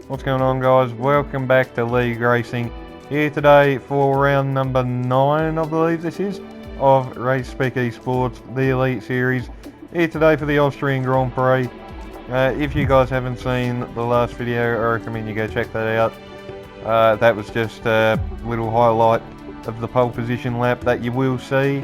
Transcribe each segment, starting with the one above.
What's going on, guys? Welcome back to League Racing. Here today for round number 9, I believe this is, of Race Spec Esports, the Elite Series. Here today for the Austrian Grand Prix. If you guys haven't seen the last video, I recommend you go check that out. That was just a little highlight of the pole position lap that you will see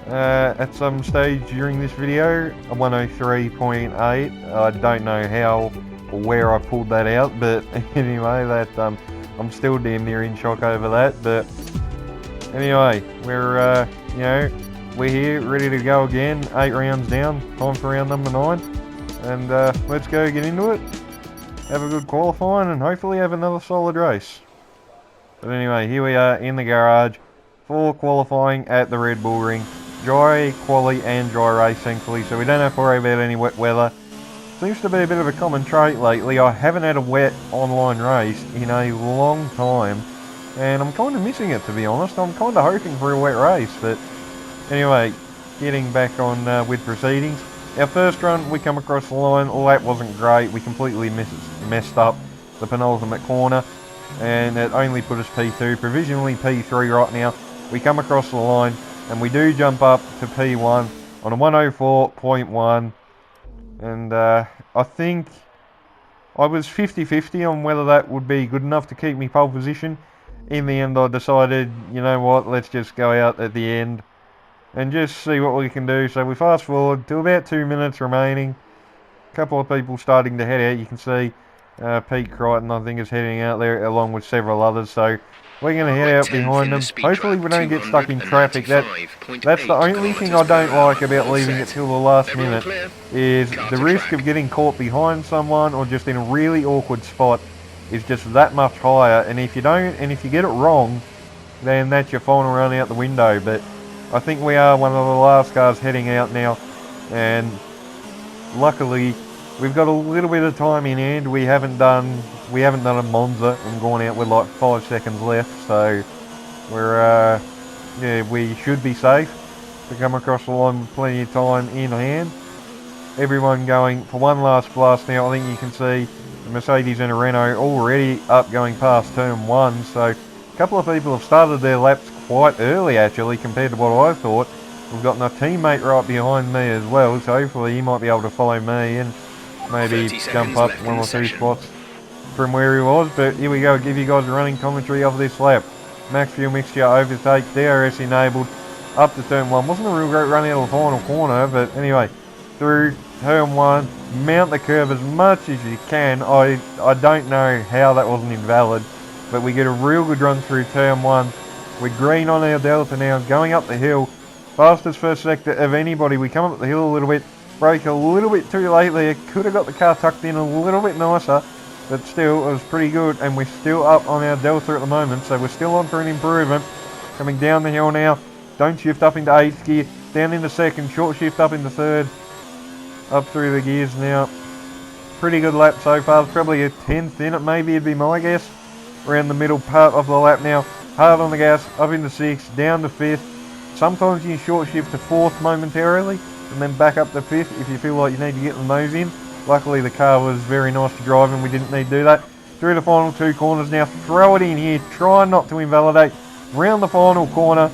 at some stage during this video, a 103.8. I don't know how or where I pulled that out, but anyway, that I'm still damn near in shock over that. But anyway, we're we're here, ready to go again. 8 rounds down, time for round number 9, and let's go get into it. Have a good qualifying, and hopefully have another solid race. But anyway, here we are in the garage for qualifying at the Red Bull Ring. Dry quali and dry race, thankfully, so we don't have to worry about any wet weather. Seems to be a bit of a common trait lately. I haven't had a wet online race in a long time, and I'm kind of missing it, to be honest. I'm kind of hoping for a wet race, but anyway, getting back on with proceedings. Our first run, we come across the line. All that wasn't great. We completely messed up the penultimate corner, and it only put us P2, provisionally P3 right now. We come across the line, and we do jump up to P1 on a 104.1. And I think I was 50-50 on whether that would be good enough to keep me pole position. In the end, I decided, you know what, let's just go out at the end and just see what we can do. So we fast forward to about 2 minutes remaining. A couple of people starting to head out. You can see Pete Crichton, I think, is heading out there along with several others. So we're going to head out behind them. Hopefully we don't get stuck in traffic. That's the only thing I don't like about leaving it till the last minute, is the risk of getting caught behind someone or just in a really awkward spot is just that much higher. And if you get it wrong, then that's your final run out the window. But I think we are one of the last cars heading out now, and luckily we've got a little bit of time in hand. We haven't done a Monza and gone out with like 5 seconds left, so we're we should be safe to come across the line with plenty of time in hand. Everyone going for one last blast now. I think you can see the Mercedes and a Renault already up going past turn 1, so a couple of people have started their laps quite early actually compared to what I thought. We've got my teammate right behind me as well, so hopefully he might be able to follow me and maybe jump up 1 or 2 spots from where he was. But here we go, give you guys a running commentary of this lap. Max fuel mixture overtake, DRS enabled, up to turn 1. Wasn't a real great run out of the final corner, but anyway, through turn 1, mount the curve as much as you can. I don't know how that wasn't invalid, but we get a real good run through turn 1. We're green on our delta now, going up the hill. Fastest first sector of anybody. We come up the hill a little bit, brake a little bit too late there. Could have got the car tucked in a little bit nicer, but still, it was pretty good, and we're still up on our delta at the moment, so we're still on for an improvement. Coming down the hill now, don't shift up into 8th gear, down into 2nd, short shift up into 3rd, up through the gears now. Pretty good lap so far, probably a 10th in it, maybe it'd be my guess. Around the middle part of the lap now, hard on the gas, up into 6th, down to 5th. Sometimes you can short shift to 4th momentarily, and then back up to 5th if you feel like you need to get the nose in. Luckily the car was very nice to drive and we didn't need to do that. Through the final 2 corners now, throw it in here, try not to invalidate. Round the final corner,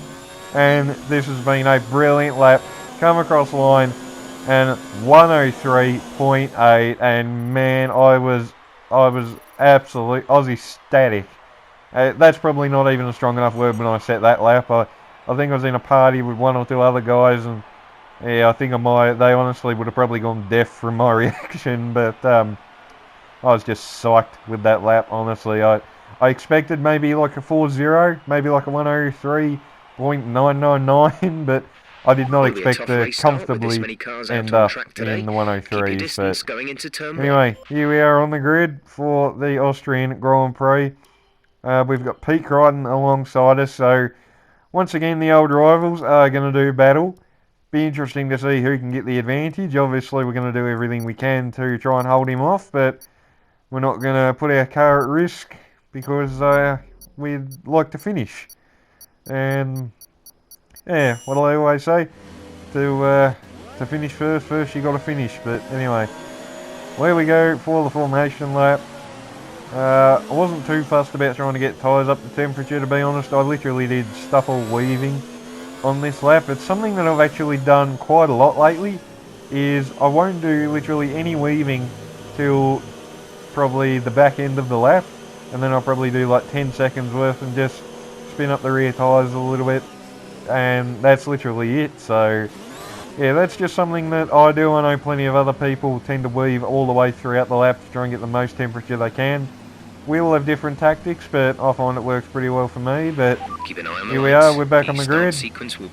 and this has been a brilliant lap. Come across the line, and 103.8, and man, I was absolutely ecstatic. That's probably not even a strong enough word when I set that lap. I think I was in a party with 1 or 2 other guys, and yeah, I think they honestly would have probably gone deaf from my reaction, but I was just psyched with that lap, honestly. I expected maybe like a 4.0, maybe like a 103.999, but I did not expect to comfortably end up in the 103s. But anyway, here we are on the grid for the Austrian Grand Prix. We've got Pete Crichton alongside us, so once again the old rivals are going to do battle. Be interesting to see who can get the advantage. Obviously we're going to do everything we can to try and hold him off, but we're not going to put our car at risk because we'd like to finish. And yeah, what do I always say? To finish first you got to finish. But anyway, where we go for the formation lap. I wasn't too fussed about trying to get tyres up to temperature, to be honest. I literally did stuff all weaving on this lap. It's something that I've actually done quite a lot lately, is I won't do literally any weaving till probably the back end of the lap, and then I'll probably do like 10 seconds worth and just spin up the rear tyres a little bit, and that's literally it. So yeah, that's just something that I do. I know plenty of other people tend to weave all the way throughout the lap to try and get the most temperature they can. We all have different tactics, but I find it works pretty well for me. But here we are, we're back on the grid,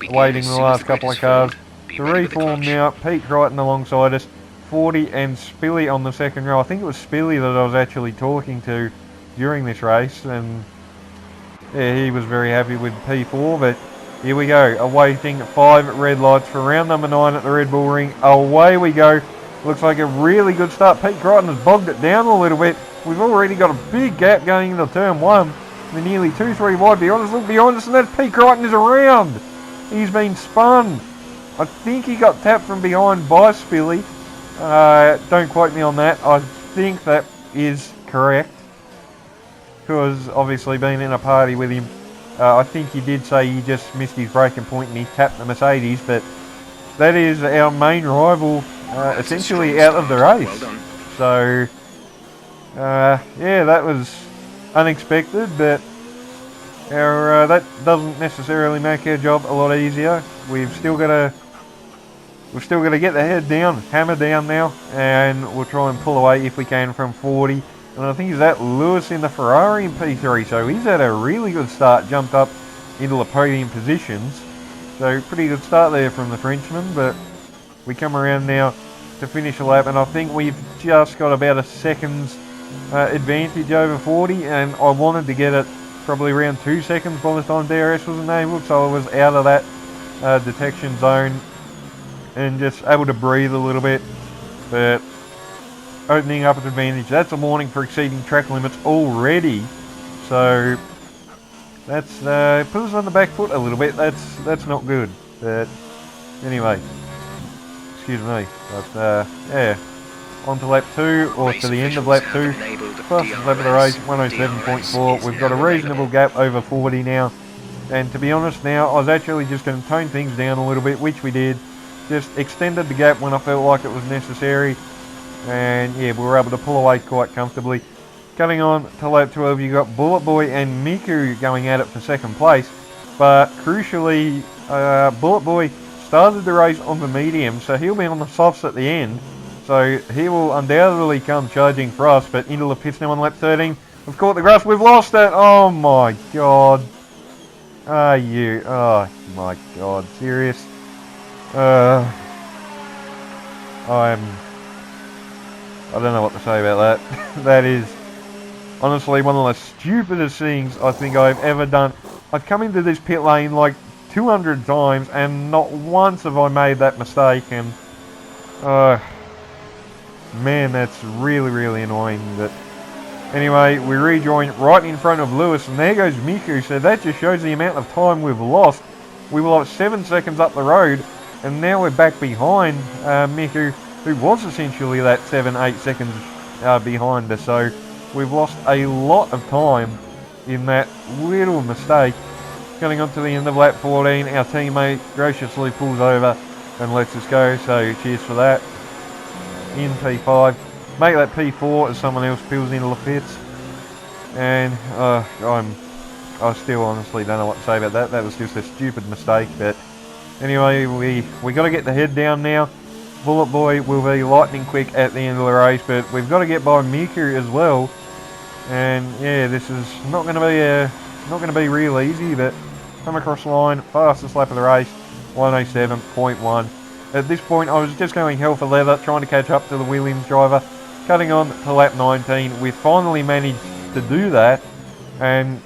awaiting the last couple of cars to reform now. Pete Crichton alongside us, 40 and Spilly on the second row. I think it was Spilly that I was actually talking to during this race, and yeah, he was very happy with P4. But here we go, awaiting 5 red lights for round number 9 at the Red Bull Ring. Away we go. Looks like a really good start. Pete Crichton has bogged it down a little bit. We've already got a big gap going into turn 1. We're nearly 2-3 wide behind us. Look behind us, and that Pete Crichton is around. He's been spun. I think he got tapped from behind by Spilly. Don't quote me on that. I think that is correct, because obviously being in a party with him, I think he did say he just missed his braking point and he tapped the Mercedes, but that is our main rival essentially out of the race. So yeah, that was unexpected, but our that doesn't necessarily make our job a lot easier. We've still got to get the head down, hammer down now, and we'll try and pull away if we can from 40. And I think he's at Lewis in the Ferrari in P3, so he's had a really good start, jumped up into the podium positions. So pretty good start there from the Frenchman, but we come around now to finish a lap, and I think we've just got about a second's advantage over 40, and I wanted to get it probably around 2 seconds by the time DRS was enabled, so I was out of that detection zone and just able to breathe a little bit. But opening up an advantage, that's a warning for exceeding track limits already, so that's put us on the back foot a little bit. That's not good. But anyway, excuse me. But yeah, on to lap 2, or to the end of lap 2. Fastest lap of the race, 107.4. We've got a reasonable gap over 40 now, and to be honest now, I was actually just going to tone things down a little bit, which we did. Just extended the gap when I felt like it was necessary, and yeah, we were able to pull away quite comfortably. Cutting on to lap 12, you got Bullet Boy and Miku going at it for second place, but crucially, Bullet Boy started the race on the medium, so he'll be on the softs at the end, so he will undoubtedly come charging for us. But into the pits now on lap 13. We've caught the grass, we've lost it. Oh my god. Are you? Oh my god, serious? I don't know what to say about that. That is honestly one of the stupidest things I think I've ever done. I've come into this pit lane like 200 times and not once have I made that mistake, and man, that's really, really annoying. But anyway, we rejoin right in front of Lewis, and there goes Miku, so that just shows the amount of time we've lost. We were like 7 seconds up the road, and now we're back behind Miku, who was essentially that 7-8 seconds behind us. So we've lost a lot of time in that little mistake. Getting on to the end of lap 14, our teammate graciously pulls over and lets us go, so cheers for that. In P5, make that P4 as someone else peels into the pits, and I still honestly don't know what to say about that. That was just a stupid mistake. But anyway, we got to get the head down now. Bullet Boy will be lightning quick at the end of the race, but we've got to get by Miku as well. And yeah, this is not going to be real easy. But come across the line, fastest lap of the race, 107.1. At this point, I was just going hell for leather, trying to catch up to the Williams driver. Cutting on to lap 19, we finally managed to do that, and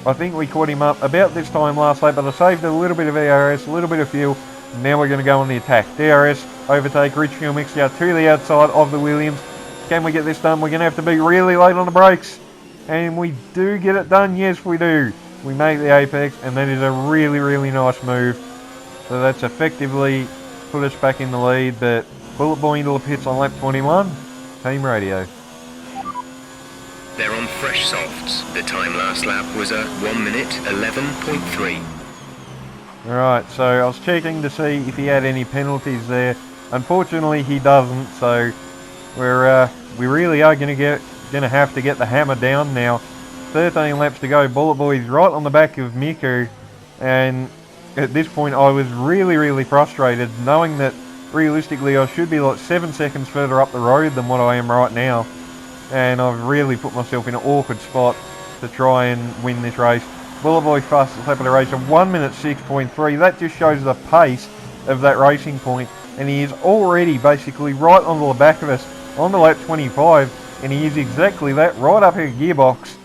I think we caught him up about this time last lap, but I saved a little bit of DRS, a little bit of fuel. Now we're going to go on the attack. DRS, overtake, rich fuel mixture to the outside of the Williams. Can we get this done? We're going to have to be really late on the brakes, and we do get it done. Yes, we do. We make the apex, and that is a really, really nice move. So that's effectively put us back in the lead. But Bullet Boy into the pits on lap 21. Team radio. They're on fresh softs. The time last lap was a 1 minute 11.3. Alright, so I was checking to see if he had any penalties there. Unfortunately he doesn't, so we really are gonna have to get the hammer down now. 13 laps to go. Bullet Boy's right on the back of Miku, and at this point I was really frustrated, knowing that realistically I should be like 7 seconds further up the road than what I am right now, and I've really put myself in an awkward spot to try and win this race. Bullet Boy fastest lap of the race of 1 minute 6.3. That just shows the pace of that racing point, and he is already basically right onto the back of us on the lap 25, and he is exactly that, right up her gearbox.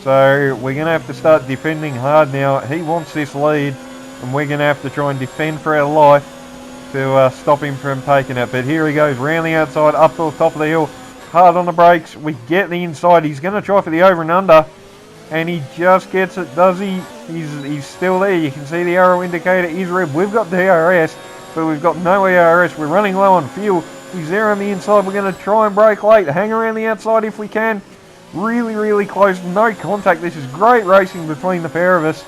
So we're going to have to start defending hard now. He wants this lead, and we're going to have to try and defend for our life to stop him from taking it. But here he goes, round the outside, up to the top of the hill, hard on the brakes. We get the inside. He's going to try for the over and under, and he just gets it, does he? He's still there. You can see the arrow indicator is red. We've got DRS, but we've got no ERS. We're running low on fuel. He's there on the inside. We're going to try and brake late. Hang around the outside if we can. Really close. No contact. This is great racing between the pair of us.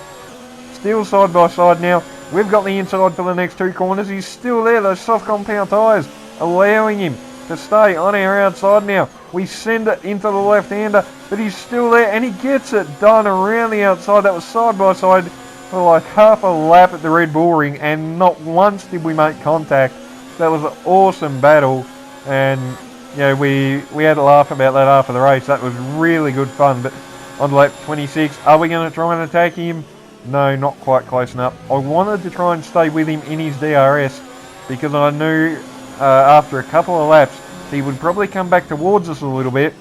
Still side by side now. We've got the inside for the next two corners. He's still there. Those soft compound tyres allowing him to stay on our outside now. We send it into the left-hander, but he's still there, and he gets it done around the outside. That was side by side for like half a lap at the Red Bull Ring, and not once did we make contact. That was an awesome battle, and yeah, we had a laugh about that after the race. That was really good fun. But on lap 26, are we going to try and attack him? No, not quite close enough. I wanted to try and stay with him in his DRS, because I knew after a couple of laps he would probably come back towards us a little bit.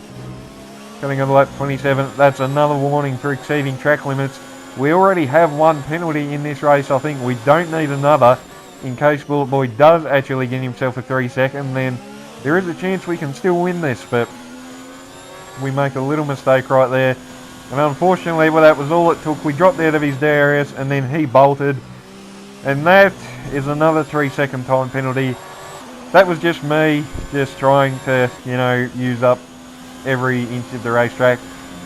Coming on to lap 27, that's another warning for exceeding track limits. We already have one penalty in this race. I think we don't need another. In case Bullet Boy does actually get himself a 3-second, then there is a chance we can still win this, but we make a little mistake right there. And unfortunately, well, that was all it took. We dropped out of his DRS, and then he bolted. And that is another 3-second time penalty. That was just me, just trying to, use up every inch of the racetrack.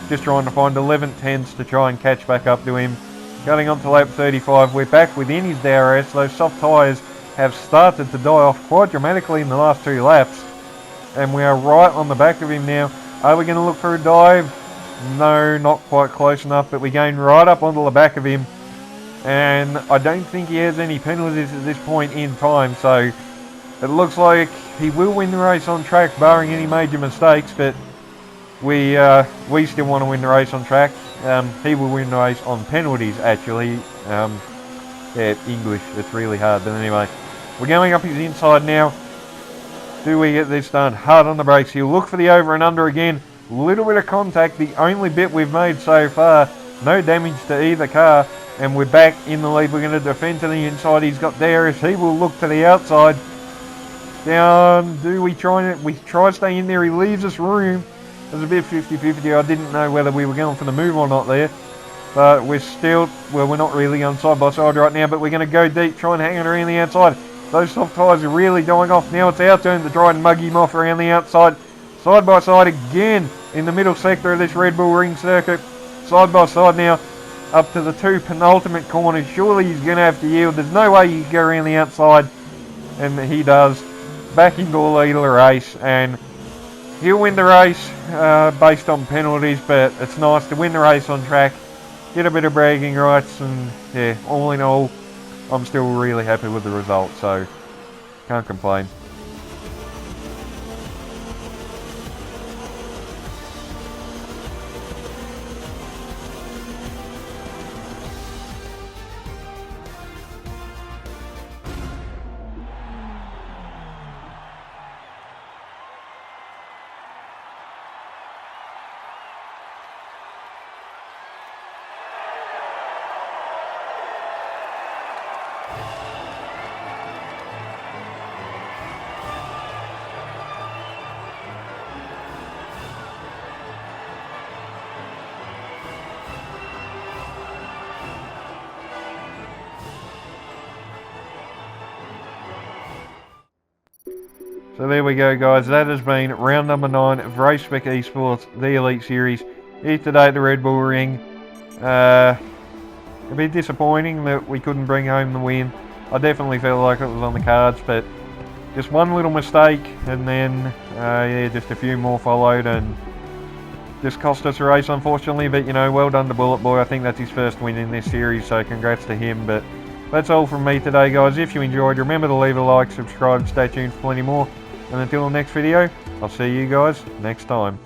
Just trying to find 11/10s to try and catch back up to him. Going on to lap 35, we're back within his DRS. Those soft tyres have started to die off quite dramatically in the last two laps. And we are right on the back of him now. Are we going to look for a dive? No, not quite close enough, but we're going right up onto the back of him. And I don't think he has any penalties at this point in time, so it looks like he will win the race on track, barring any major mistakes, but we still want to win the race on track. He will win the race on penalties, actually. Yeah, English, it's really hard, but anyway. We're going up his inside now. Do we get this done? Hard on the brakes. He'll look for the over and under again. Little bit of contact, the only bit we've made so far. No damage to either car, and we're back in the lead. We're going to defend to the inside. He's got DRS. He will look to the outside. Down. Do we try it? We try to stay in there. He leaves us room. It was a bit 50-50. I didn't know whether we were going for the move or not there. But we're still, well, we're not really on side by side right now, but we're going to go deep, try and hang it around the outside. Those soft tyres are really dying off. Now it's our turn to try and mug him off around the outside. Side by side again in the middle sector of this Red Bull Ring circuit. Side by side now up to the two penultimate corners. Surely he's going to have to yield. There's no way he can go around the outside. And he does. Back into the lead of the race. And he'll win the race based on penalties. But it's nice to win the race on track. Get a bit of bragging rights. And yeah, all in all, I'm still really happy with the result. So can't complain. So there we go, guys. That has been round number 9 of Race Spec Esports, the Elite Series, here today at the Red Bull Ring. A bit disappointing that we couldn't bring home the win. I definitely felt like it was on the cards, but just one little mistake, and then yeah, just a few more followed, and just cost us a race, unfortunately. But you know, well done to Bullet Boy. I think that's his first win in this series, so congrats to him. But that's all from me today, guys. If you enjoyed, remember to leave a like, subscribe, stay tuned for plenty more. And until the next video, I'll see you guys next time.